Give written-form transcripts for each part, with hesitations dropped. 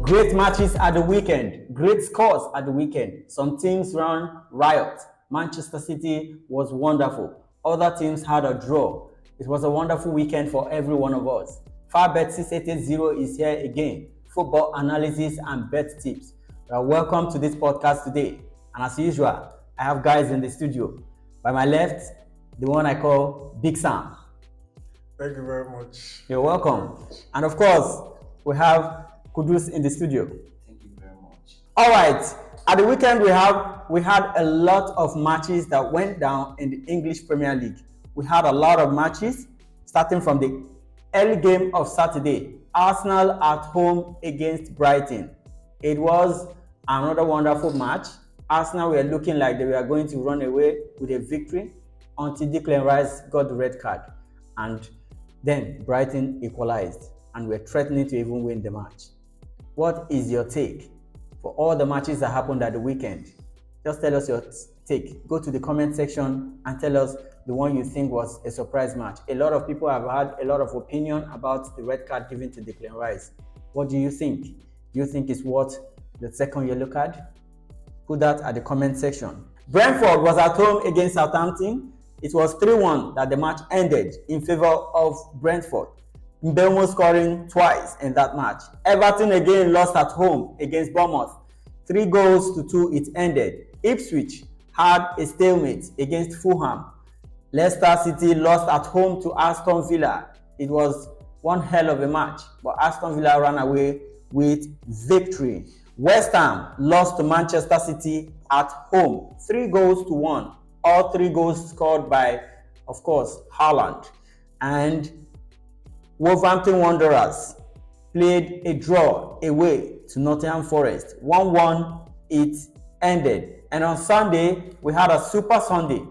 Great matches at the weekend, great scores at the weekend. Some teams ran riot. Manchester City was wonderful. Other teams had a draw. It was a wonderful weekend for every one of us. Farbet 6880 is here again. Football analysis and bet tips. Welcome to this podcast today. And as usual, I have guys in the studio. By my left, the one I call Big Sam. Thank you very much. You're welcome. And of course, we have Kudus in the studio. Thank you very much. All right. At the weekend, we had a lot of matches that went down in the English Premier League. We had a lot of matches, starting from the early game of Saturday. Arsenal at home against Brighton. It was another wonderful match. Arsenal were looking like they were going to run away with a victory until Declan Rice got the red card. And then Brighton equalized and were threatening to even win the match. What is your take for all the matches that happened at the weekend? Just tell us your take. Go to the comment section and tell us the one you think was a surprise match. A lot of people have had a lot of opinion about the red card given to Declan Rice. What do you think? Do you think it's worth the second yellow card? Put that at the comment section. Brentford was at home against Southampton. It was 3-1 that the match ended in favor of Brentford. Mbeumo scoring twice in that match. Everton again lost at home against Bournemouth. 3-2 it ended. Ipswich had a stalemate against Fulham. Leicester City lost at home to Aston Villa. It was one hell of a match, but Aston Villa ran away with victory. West Ham lost to Manchester City at home. 3-1. All 3 goals scored by, of course, Haaland. And Wolverhampton Wanderers played a draw away to Nottingham Forest. 1-1 it ended. And on Sunday, we had a super Sunday.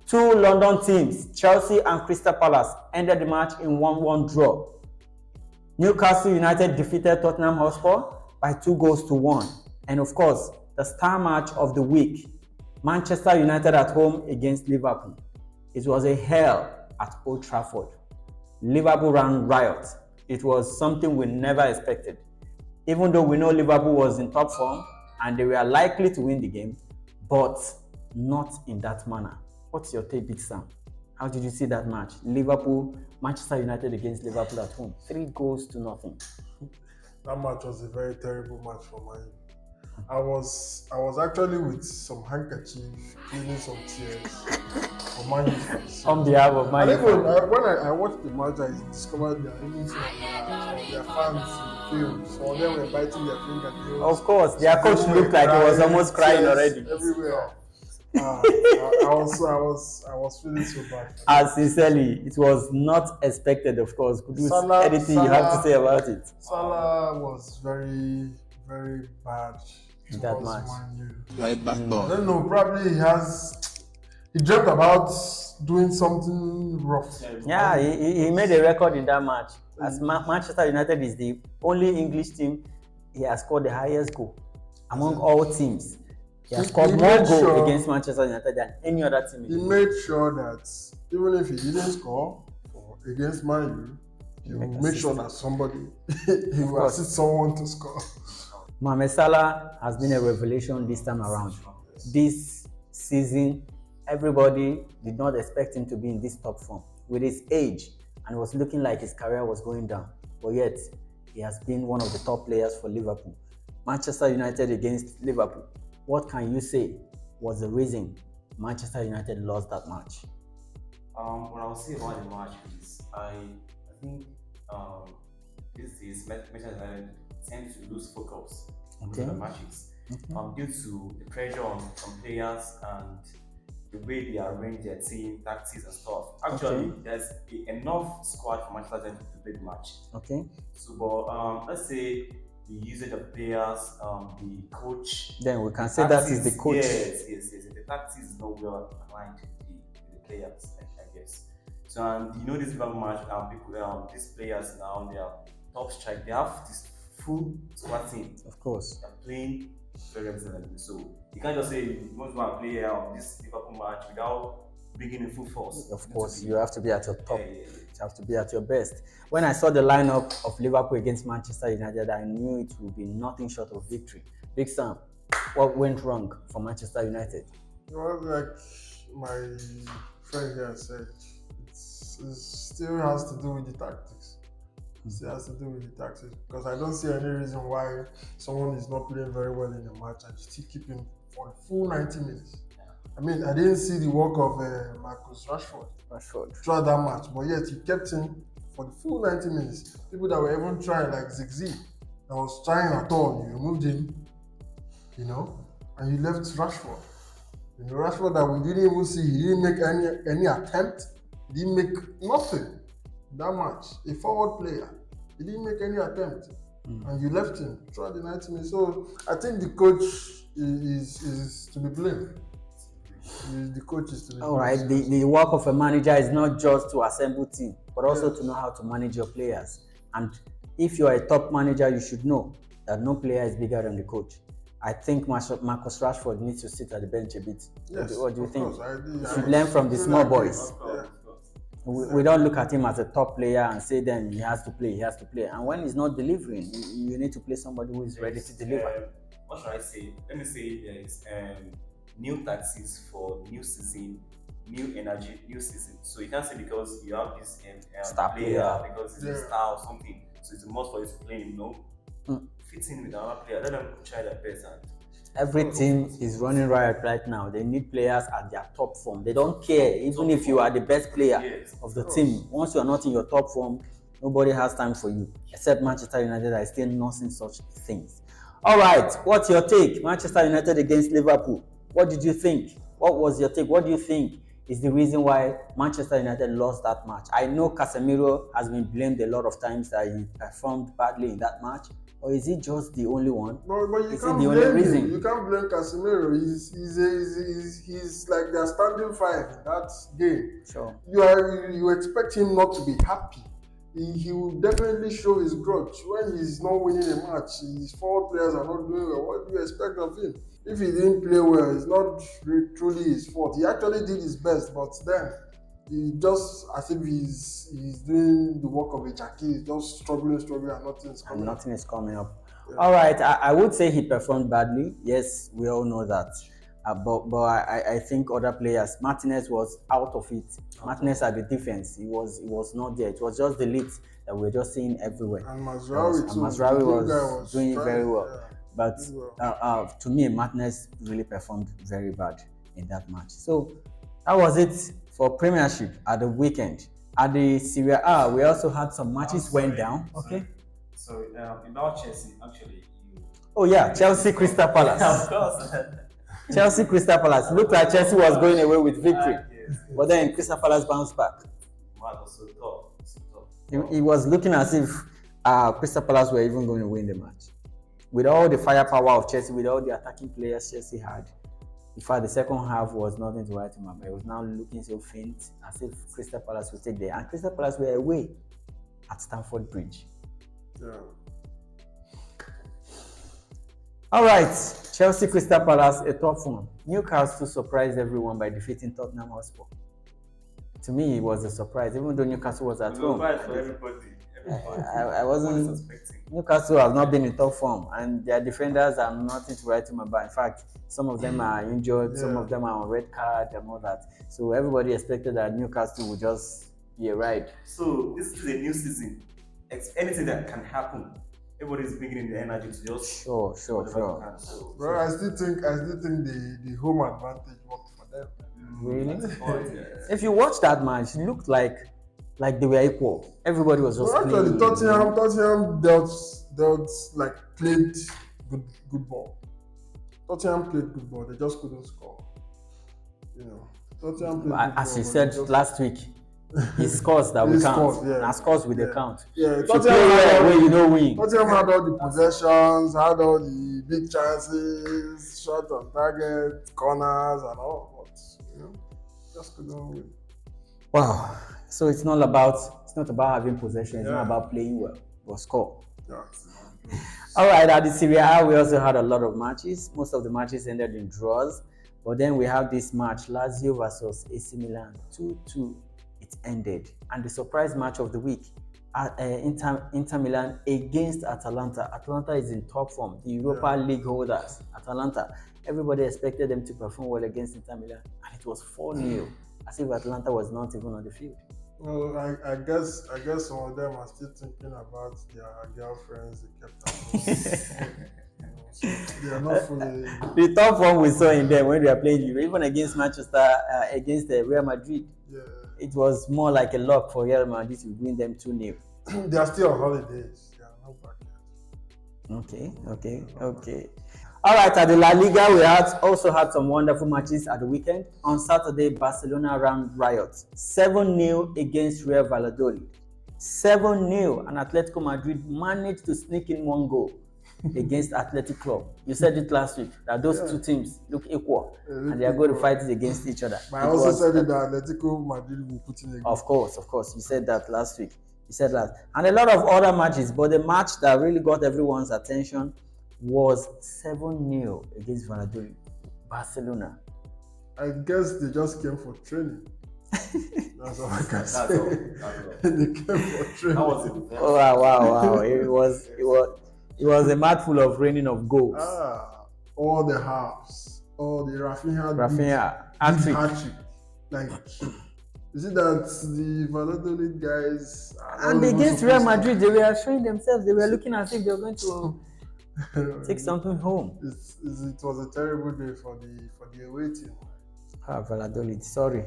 2 London teams, Chelsea and Crystal Palace, ended the match in 1-1 draw. Newcastle United defeated Tottenham Hotspur by 2-1. And of course, the star match of the week, Manchester United at home against Liverpool. It was a hell at Old Trafford. Liverpool ran riot. It was something we never expected. Even though we know Liverpool was in top form and they were likely to win the game, but not in that manner. What's your take, Big Sam? How did you see that match? Manchester United against Liverpool at home. 3-0. That match was a very terrible match for mine. I was actually with some handkerchief cleaning some tears for Man U fans. On behalf of Man U. When I watched the match, I discovered there are even some of their fans in the field. So they were biting their fingernails. Of course, their coach looked like he was almost crying already. Everywhere. I was feeling so bad. Sincerely, it was not expected, of course. Could you anything you have to say about it? Salah was very, very bad. That match. Right back I don't know, probably he dreamt about doing something rough. Yeah, he made a record in that match. As Manchester United is the only English team, he has scored the highest goal among all teams. He has scored more goals against Manchester United than any other team. He made sure that even if he didn't score against Man U, he will make sure that he will assist someone to score. Mohamed Salah has been a revelation this time around. This season, everybody did not expect him to be in this top form with his age, and it was looking like his career was going down. But yet, he has been one of the top players for Liverpool. Manchester United against Liverpool. What can you say was the reason Manchester United lost that match? What I would say about the match is I think this is Manchester United tend to lose focus in the matches due to the pressure on players and the way they arrange their team, tactics and stuff. Actually, there's enough squad for Manchester United to play the match. Okay. So, but let's say the usage of players, the coach. Then we can say that is the coach. Yes. The tactics is not well aligned with the players, I guess. So, and you know this Liverpool match, these players now, they are top strike. They have this full squad team. Of course. They're playing very excellently. So you can't just say you want to play this Liverpool match without bringing in full force. Of course, you have to be at your top. You have to be at your best. When I saw the lineup of Liverpool against Manchester United, I knew it would be nothing short of victory. Big Sam, what went wrong for Manchester United? Well, like my friend here said, it still has to do with the tactics. It still has to do with the tactics because I don't see any reason why someone is not playing very well in a match and you still keep him for the full 90 minutes. I mean, I didn't see the work of Marcus Rashford throughout that match, but yet he kept him for the full 90 minutes. People that were even trying, like Ziggy, that was trying at all, you removed him, you know, and you left Rashford. You know, Rashford that we didn't even see, he didn't make any attempt, he didn't make nothing in that match. A forward player, he didn't make any attempt, and you left him throughout the 90 minutes. So I think the coach is to be blamed. The coach is to be blamed. All right, the work of a manager is not just to assemble team, but also to know how to manage your players. And if you are a top manager, you should know that no player is bigger than the coach. I think Marcus Rashford needs to sit at the bench a bit. Yes, what do you think? You should learn from the small boys. We don't look at him as a top player and say then he has to play. And when he's not delivering, you need to play somebody who is ready to deliver. What should I say? Let me say there is new tactics for new season, new energy, new season. So you can't say because you have this star player because he's a star or something. So it's a must for you to play him. No, fit in with another player. Let them try their best. Every team is running riot right now. They need players at their top form. They don't care, even if you are the best player of the team. Once you are not in your top form, nobody has time for you, except Manchester United are still nursing such things. All right, what's your take? Manchester United against Liverpool. What did you think? What was your take? What do you think is the reason why Manchester United lost that match? I know Casemiro has been blamed a lot of times that he performed badly in that match. Or is it just the only one? But you is can't it the blame only reason? him. You can't blame Casemiro. He's like their starting five in that game. Sure. You expect him not to be happy. He will definitely show his grudge when he's not winning a match. His forward players are not doing well. What do you expect of him? If he didn't play well, it's not truly his fault. He actually did his best, but then he just as if he's doing the work of a Jackie. He's just struggling, and nothing is coming up. Yeah. All right, I would say he performed badly. Yes, we all know that. But I think other players, Martinez was out of it. Martinez at the defense, he was not there. It was just the leads that we're just seeing everywhere. And Mazraoui was doing very well. Yeah. But to me, Martinez really performed very bad in that match. So that was it for Premiership at the weekend. At the Serie A, we also had some matches went down. Okay. So about Chelsea, actually. Oh yeah, Chelsea Crystal Palace. Of course. Chelsea Crystal Palace. Looked like Chelsea was going away with victory, but then Crystal Palace bounced back. So tough. It was looking as if Crystal Palace were even going to win the match. With all the firepower of Chelsea, with all the attacking players Chelsea had, in fact, the second half was nothing to write home about. It was now looking so faint, as if Crystal Palace would take there. And Crystal Palace were away at Stamford Bridge. Yeah. All right, Chelsea Crystal Palace, a tough one. Newcastle surprised everyone by defeating Tottenham Hotspur. To me, it was a surprise, even though Newcastle was at home. Surprise for everybody. I wasn't suspecting. Newcastle have not been in top form, and their defenders are nothing to write home about. In fact, some of them are injured, some of them are on red card and all that. So everybody expected that Newcastle would just be a ride. So this is a new season. Anything that can happen. Everybody's bringing the energy to just sure. Well, I still think the home advantage worked for them. Really? If you watch that match, it looked like they were equal. Everybody was just playing. Actually, Tottenham played good ball. Tottenham played good ball. They just couldn't score. You know, Tottenham played good as you said last week. He scores that we count. And scores with the count. Yeah, where you don't win. Tottenham had all the possessions, had all the big chances, shot on target, corners, and all. But just couldn't win. Wow. So it's not about having possession. It's not about playing well, but score. Yeah. All right. At the Serie A, we also had a lot of matches. Most of the matches ended in draws. But then we have this match, Lazio versus AC Milan, 2-2. It ended. And the surprise match of the week, Inter Milan against Atalanta. Atalanta is in top form, the Europa League holders. Atalanta, everybody expected them to perform well against Inter Milan, and it was 4-0, as if Atalanta was not even on the field. Well, I guess some of them are still thinking about their girlfriends they kept at home. So they are not fully. The top form we saw in them when they are playing, even against Manchester, against Real Madrid. Yeah. It was more like a lock for Real Madrid to win them 2-0. They are still on holidays. They are not back yet. Okay. All right, at the La Liga, we also had some wonderful matches at the weekend. On Saturday, Barcelona ran riot. 7-0 against Real Valladolid. 7-0, and Atletico Madrid managed to sneak in one goal against Athletic Club. You said it last week that those two teams look equal and they are going to fight against each other. But I also said that Atletico Madrid will put in a goal. Of course. You said that last week. You said that. And a lot of other matches, but the match that really got everyone's attention was 7-0 against Valladolid. Barcelona. I guess they just came for training. That's all I can say. They came for training. That was it. Oh, wow. It was a match full of raining of goals. All the halves, all the Rafinha, hat-trick. Like, is it that the Valladolid guys? And against Real Madrid, they were showing themselves. They were looking as if they were going to take something home. It was a terrible day for the away team. Valladolid, sorry,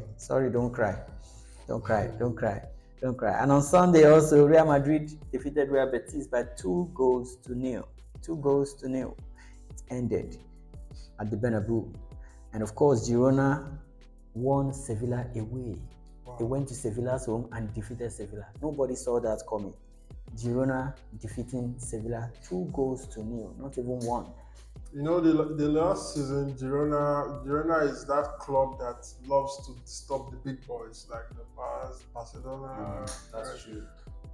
don't cry. And on Sunday also, Real Madrid defeated Real Betis by 2-0. 2-0. It ended at the Bernabeu. And of course, Girona won Sevilla away. Wow. They went to Sevilla's home and defeated Sevilla. Nobody saw that coming. Girona defeating Sevilla 2-0, not even one. You know, the last season, Girona is that club that loves to stop the big boys like the Barcelona. That's true.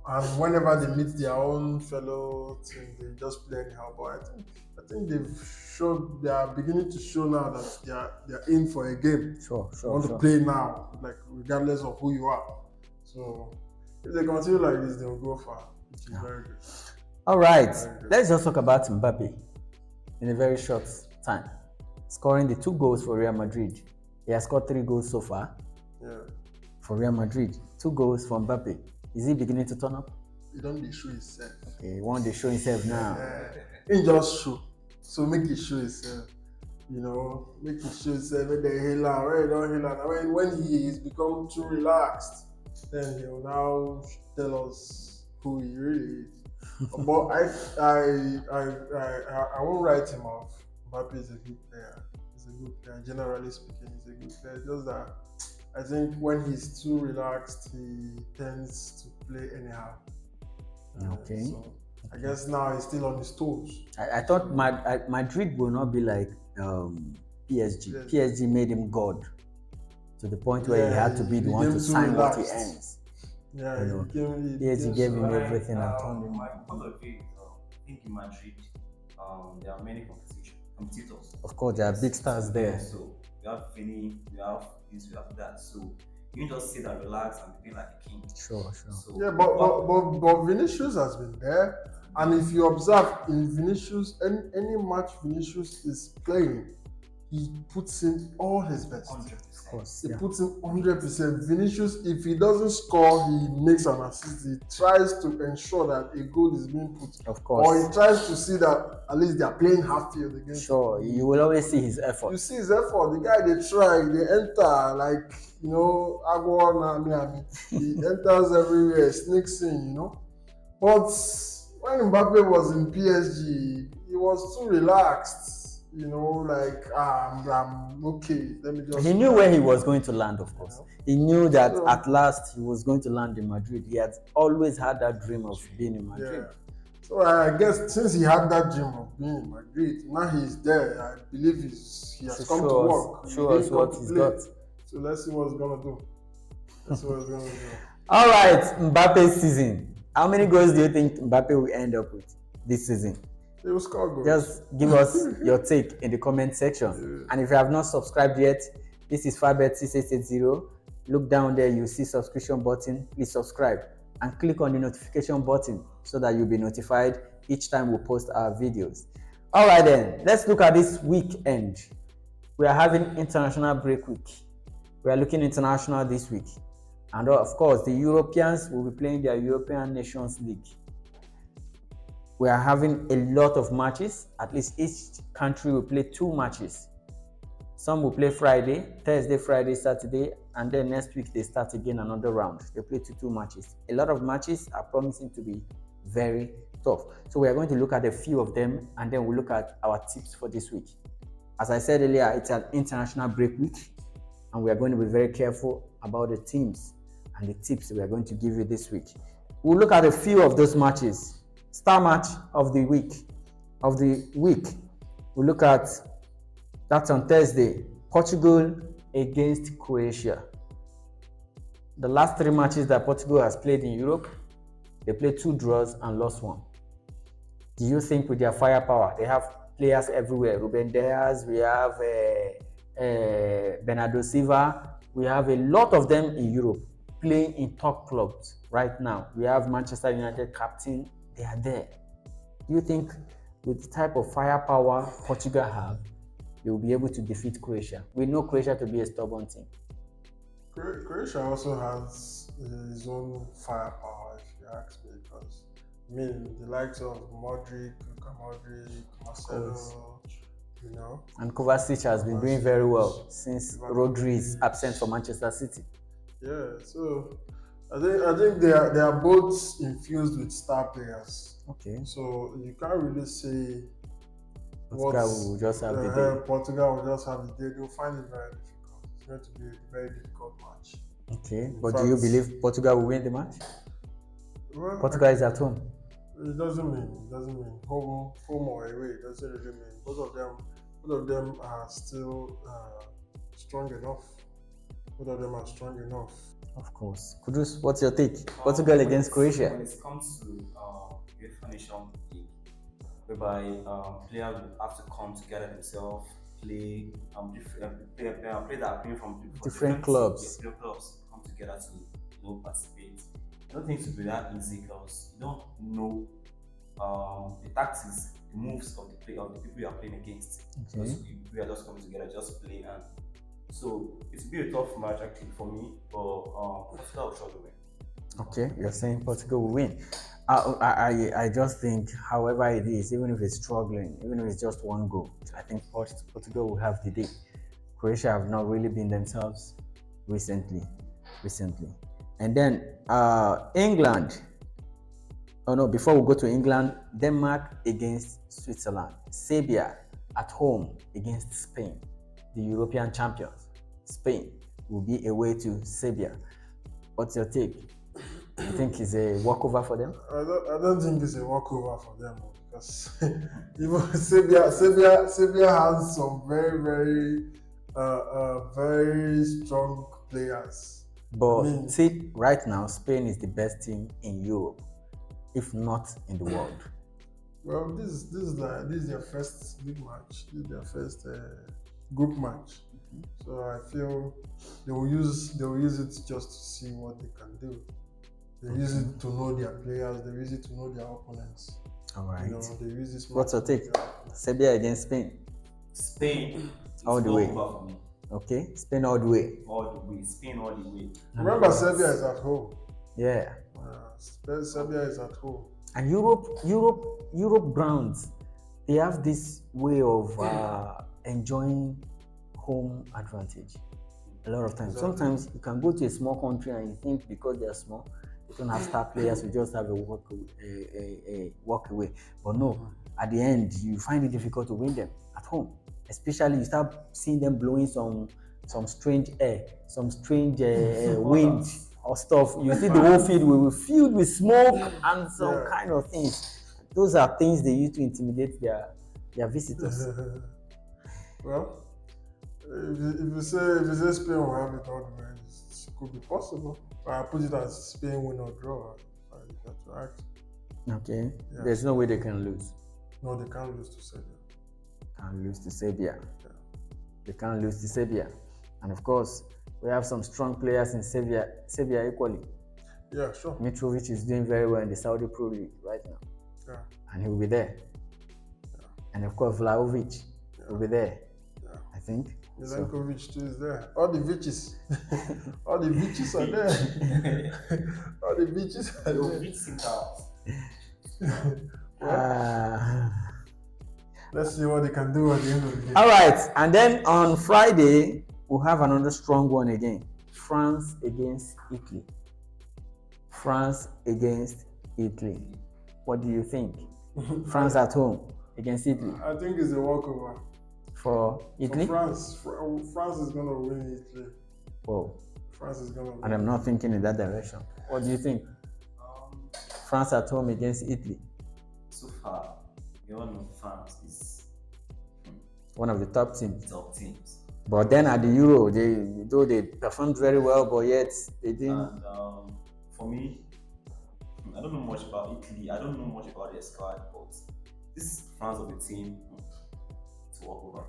And whenever they meet their own fellow team, they just play anyhow. But I think they are beginning to show now that they are in for a game. Sure. They want to play now, like regardless of who you are. So if they continue like this, they will go far, which is very good. All right, let's just talk about Mbappe in a very short time. Scoring the 2 goals for Real Madrid. He has scored 3 goals so far. Yeah. For Real Madrid. 2 goals for Mbappe. Is he beginning to turn up? He don't show himself. Okay, he wants to show himself now. He just show. So make it show himself. You know, make it show himself. When they heal out, when they don't heal out. When he is become too relaxed, then he will now tell us who he really is. But I won't write him off. Mbappe is a good player. He's a good player. Generally speaking, he's a good player. Just that I think when he's too relaxed, he tends to play anyhow. Okay. So I guess now he's still on his toes. I thought Madrid will not be like PSG. PSG made him God to the point where he had to be the one to sign what he earns. Yeah, PSG gave him everything and turned him. My point of view, I think in Madrid, there are many competitors. Of course, there are big stars there. So we have Vinny, we have this, we have that. So you just sit and relax and be like a king. Sure. So, yeah, but Vinicius has been there, and if you observe in Vinicius, any match Vinicius is playing, he puts in all his best. 100%. Of course, He puts in 100%. Vinicius, if he doesn't score, he makes an assist. He tries to ensure that a goal is being put. Of course. Or he tries to see that at least they are playing half field against. Sure, you will always see his effort. You see his effort. The guy, they try, they enter like, you know, Agua, he enters everywhere, sneaks in, you know. But when Mbappe was in PSG, he was too relaxed. You know, like, I'm okay. Let me just. He knew where he was going to land, of course. He knew that at last he was going to land in Madrid. He had always had that dream of being in Madrid. Yeah. So I guess since he had that dream of being in Madrid, now he's there. I believe he has come to work. Show us what he's got. So let's see what he's gonna do. All right, Mbappe's season. How many goals do you think Mbappe will end up with this season? They will score goals. Just give us your take in the comment section. Yeah. And if you have not subscribed yet, this is Fabet6880. Look down there, you see subscription button. Please subscribe and click on the notification button so that you'll be notified each time we post our videos. All right then, let's look at this weekend. We are having international break week. We are looking international this week. And of course, the Europeans will be playing their European Nations League. We are having a lot of matches. At least each country will play 2 matches. Some will play Friday, Thursday, Friday, Saturday, and then next week they start again another round. They play 2 matches. A lot of matches are promising to be very tough. So we are going to look at a few of them, and then we'll look at our tips for this week. As I said earlier, it's an international break week, and we are going to be very careful about the teams and the tips we are going to give you this week. We'll look at a few of those matches. Star match of the week. We'll look at that's on Thursday. Portugal against Croatia. The last 3 matches that Portugal has played in Europe, they played 2 draws and lost 1. Do you think with their firepower, they have players everywhere? Ruben Dias, we have Bernardo Silva, we have a lot of them in Europe playing in top clubs right now. We have Manchester United captain, they are there. Do you think with the type of firepower Portugal have, they will be able to defeat Croatia? We know Croatia to be a stubborn team. Croatia also has his own firepower, if you ask me, because I mean the likes of Modric, Luka Modric, Marcelo, you know. And Kovacic has been doing very well since Rodri is absent for Manchester City. Yeah, so I think they are both infused with star players. Okay. So you can't really say Portugal will just have the day. Portugal will just have the day. They'll find it very difficult. It's going to be a very difficult match. Okay, but do you believe Portugal will win the match? Well, Portugal is at home. It doesn't mean home or away. It doesn't really mean both of them are still strong enough. Both of them are strong enough. Of course. Kudus, what's your take? Portugal against Croatia. When it comes to UEFA Nations League, whereby players will have to come together themselves, play players that are playing from different clubs. Different clubs come together to participate. I don't think it will be that easy because you don't know the tactics, the moves of the people you are playing against. Okay. So we are just coming together, just play, and so it's be a tough match actually for me, but Portugal will surely win. Okay, you're saying Portugal will win. I just think, however it is, even if it's struggling, even if it's just 1 goal, I think Portugal will have the day. Croatia have not really been themselves recently. And then England. Oh no, before we go to England, Denmark against Switzerland. Serbia at home against Spain, the European champions. Spain will be away to Serbia. What's your take? You think it's a walkover for them? I don't think it's a walkover for them because even Serbia has some very strong players. But see, right now Spain is the best team in Europe, if not in the world. Well, this is their first big match. This is their first group match. So I feel they will use it just to see what they can do. They use it to know their players. They use it to know their opponents. All right. You know, they use this. What's your take? Serbia against Spain. Spain all the way. For me. Okay, Spain all the way. All the way. Spain all the way. Remember, Serbia is at home. Yeah. Serbia is at home. And Europe grounds, they have this way of enjoying home advantage. A lot of times. Exactly. Sometimes you can go to a small country and you think because they are small, they don't have star players, we just have a walk away. But no, at the end, you find it difficult to win them at home. Especially you start seeing them blowing some strange air, some strange wind or stuff. You see the whole field will be filled with smoke and some kind of things. Those are things they use to intimidate their visitors. Well, if you say Spain will have it all the way, it could be possible. But I put it as Spain win or draw. If I have to act. Okay. Yeah. There's no way they can lose. No, they can't lose to Serbia. Can't lose to Serbia. Yeah. They can't lose to Serbia. And of course, we have some strong players in Serbia equally. Yeah, sure. Mitrovic is doing very well in the Saudi Pro League right now. Yeah. And he will be there. Yeah. And of course, Vlahovic will be there. Yeah. I think. Milenkovic too is there. All the beaches. All the beaches are there. All the beaches are there. Let's see what they can do at the end of the game. All right. And then on Friday, we'll have another strong one again. France against Italy. France against Italy. What do you think? France at home against Italy. I think it's a walkover. For Italy? For France. France is going to win Italy. Whoa. France is going to win. And I'm not thinking in that direction. What do you think? France at home against Italy. So far, you all know France is one of the top teams. Top teams. But then at the Euro, they performed very well, but yet they didn't. And for me, I don't know much about Italy. I don't know much about their squad, but this France of the team to walk over.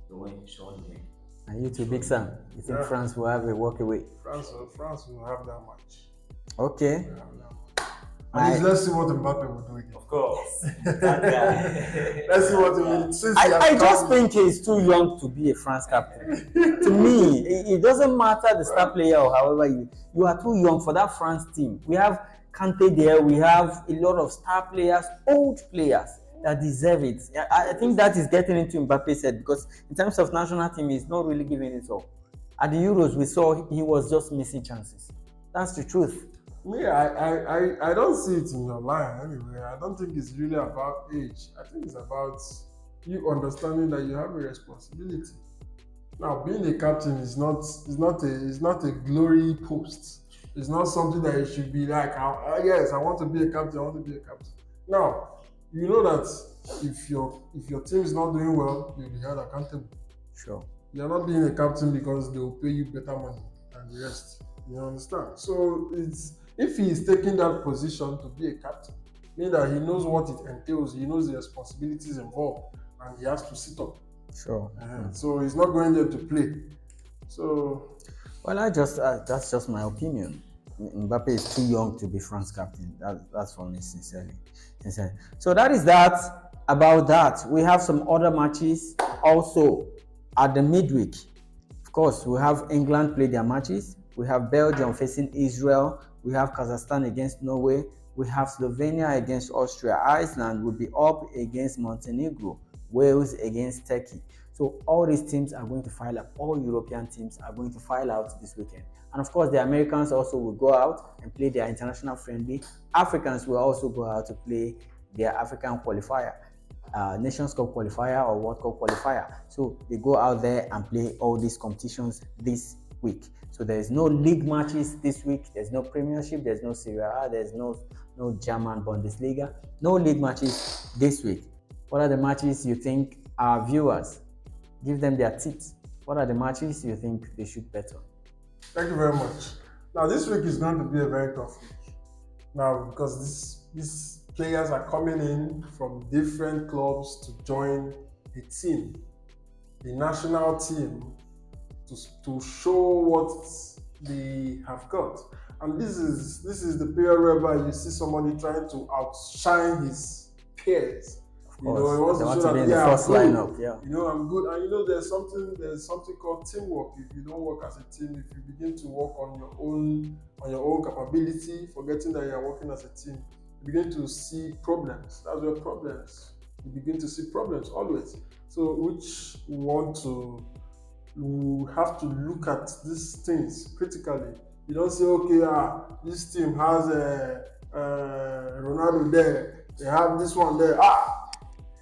The way Sean win. And you too, Big Sam. You think France will have a walk away? France will have that much. Okay. Let's see what Mbappe will do again. Of course. Let's see what he will do. I just think he's too young to be a France captain. To me, it doesn't matter the star player or however you are too young for that France team. We have Kante there. We have a lot of star players, old players that deserve it. I think that is getting into Mbappe's head because in terms of national team, he's not really giving it all. At the Euros, we saw he was just missing chances. That's the truth. Me, I don't see it in your line anyway. I don't think it's really about age. I think it's about you understanding that you have a responsibility. Now, being a captain is not a glory post. It's not something that you should be like, yes, I want to be a captain. I want to be a captain. Now, you know that if your team is not doing well, you'll be held accountable. Sure. You're not being a captain because they will pay you better money than the rest. You understand? So if he is taking that position to be a captain, meaning that he knows what it entails, he knows the responsibilities involved, and he has to sit up. Sure. So he's not going there to play. So, well, that's just my opinion. Mbappe is too young to be France captain. That's for me, sincerely. So that is that about that. We have some other matches also at the midweek. Of course, we have England play their matches. We have Belgium facing Israel. We have Kazakhstan against Norway. We have Slovenia against Austria. Iceland will be up against Montenegro. Wales against Turkey. So all these teams are going to file up. All European teams are going to file out this weekend. And of course, the Americans also will go out and play their international friendly. Africans will also go out to play their African qualifier, Nations Cup qualifier or World Cup qualifier. So they go out there and play all these competitions this week. So there's no league matches this week. There's no Premiership. There's no Serie A. There's no German Bundesliga. No league matches this week. What are the matches you think our viewers, give them their tips? What are the matches you think they should bet on? Thank you very much. Now this week is going to be a very tough week. Now because these players are coming in from different clubs to join a team, the national team, to show what they have got. And this is the period whereby you see somebody trying to outshine his peers. You know, he wants to show that, yeah, first lineup, yeah. You know, I'm good. And you know, there's something called teamwork. If you don't work as a team, if you begin to work on your own capability, forgetting that you are working as a team, you begin to see problems. That's where problems. You begin to see problems always. So, which we have to look at these things critically. You don't say, okay, this team has Ronaldo there, they have this one there,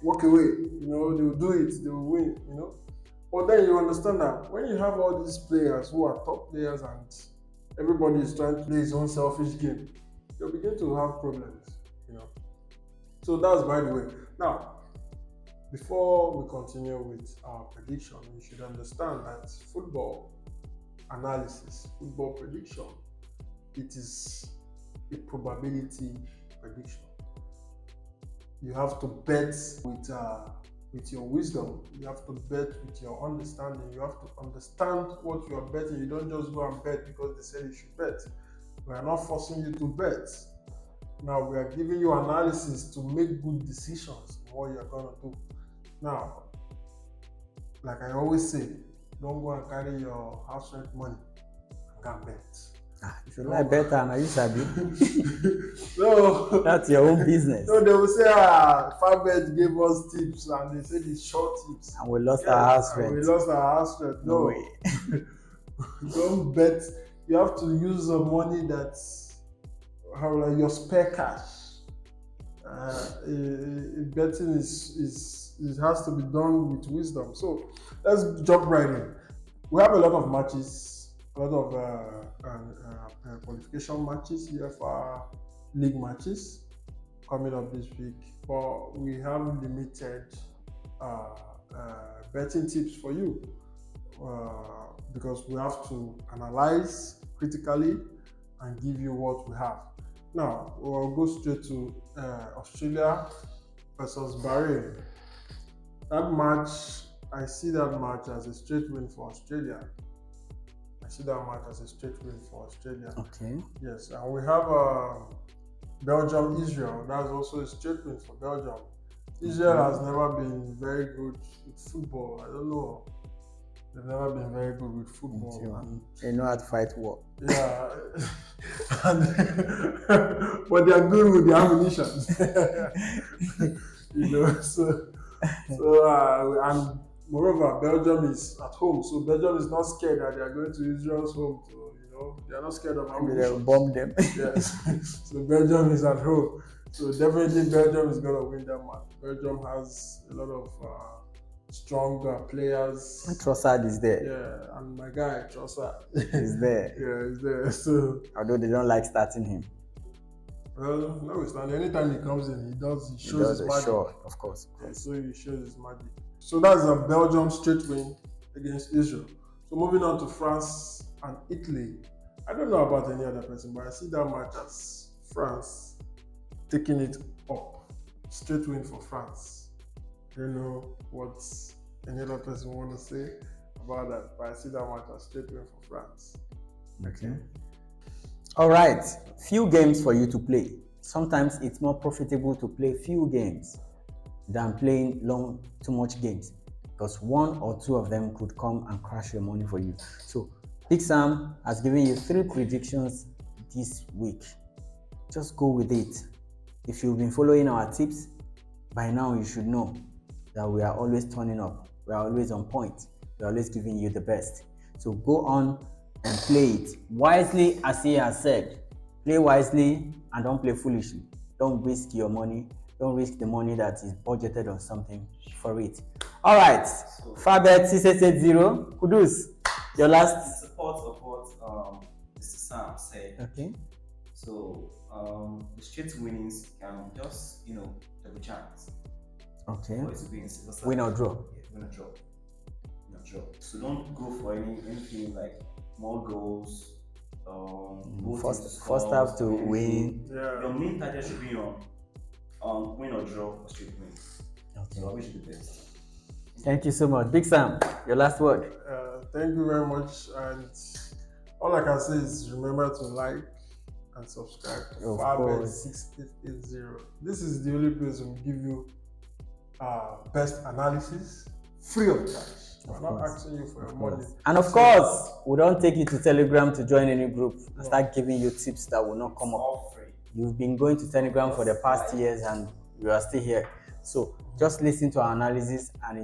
walk away, you know, they will do it, they will win, you know. But then you understand that when you have all these players who are top players and everybody is trying to play his own selfish game, you'll begin to have problems, you know. So that's by the way. Now, before we continue with our prediction, we should understand that football analysis, football prediction, it is a probability prediction. You have to bet with your wisdom. You have to bet with your understanding. You have to understand what you are betting. You don't just go and bet because they said you should bet. We are not forcing you to bet. Now we are giving you analysis to make good decisions in what you are gonna do. Now, like I always say, don't go and carry your house rent money and go and bet. If you like better, now you sabi. No, That's your own business. No, they will say, Fabet gave us tips, and they said it's short tips. And we lost our house rent. We lost our house rent. No way. Don't bet. You have to use the money that's your spare cash. Betting it has to be done with wisdom. So let's jump right in. We have a lot of matches, a lot of qualification matches, UEFA League matches coming up this week, but we have limited betting tips for you because we have to analyze critically and give you what we have. Now, we'll go straight to Australia versus Bahrain. That match, I see that match as a straight win for Australia. Okay. Yes, and we have Belgium, Israel. That's also a straight win for Belgium. Israel has never been very good with football. I don't know. They've never been very good with football. They know how to fight war. Yeah. But they are good with the ammunition. And moreover, Belgium is at home, so Belgium is not scared that they are going to Israel's home. So, they are not scared of ammunition. They'll bomb them. Yes. So Belgium is at home. So definitely Belgium is going to win that match. Belgium has a lot of strong players. And Trossard is there. Yeah, and my guy Trossard is there. Yeah, he's there. So although they don't like starting him. Well, no, it's not. Anytime he comes in, he shows his magic. Sure, of course. Yeah, so he shows his magic. So that's a Belgium straight win against Israel. So moving on to France and Italy. I don't know about any other person, but I see that match as France taking it up. Straight win for France. I don't know what any other person want to say about that, but I see that match as straight win for France. Okay. All right. Few games for you to play. Sometimes it's more profitable to play few games than playing too much games, because one or two of them could come and crash your money for you. So Big Sam has given you 3 predictions this week. Just go with it. If you've been following our tips, by now you should know that we are always turning up. We are always on point. We are always giving you the best. So go on and play it wisely, as he has said. Play wisely and don't play foolishly. Don't risk your money. Don't risk the money that is budgeted on something for it. All right. Fabet 6880. Kudus, your last. Support of what Mr. Sam said. Okay. So the straight winnings can just double chance. Okay. Win or draw. Yeah, win or draw. So don't go for anything like more goals. First half to win. Yeah. Your main target should be on win or draw or straight win. Okay. So I wish you the best. Thank you so much. Big Sam, your last word. Thank you very much. And all I can say is remember to like and subscribe to Fabet 6880. This is the only place we give you best analysis free of charge. We're not asking you for your money. And of course, we don't take you to Telegram to join any group and start giving you tips that will not come up. You've been going to Telegram for the past years and you are still here. So just listen to our analysis and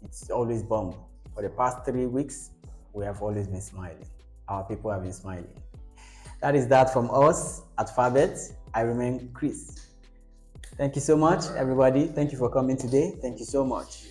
it's always bomb. For the past 3 weeks, we have always been smiling. Our people have been smiling. That is that from us at Fabet. I remain Chris. Thank you so much, everybody. Thank you for coming today. Thank you so much.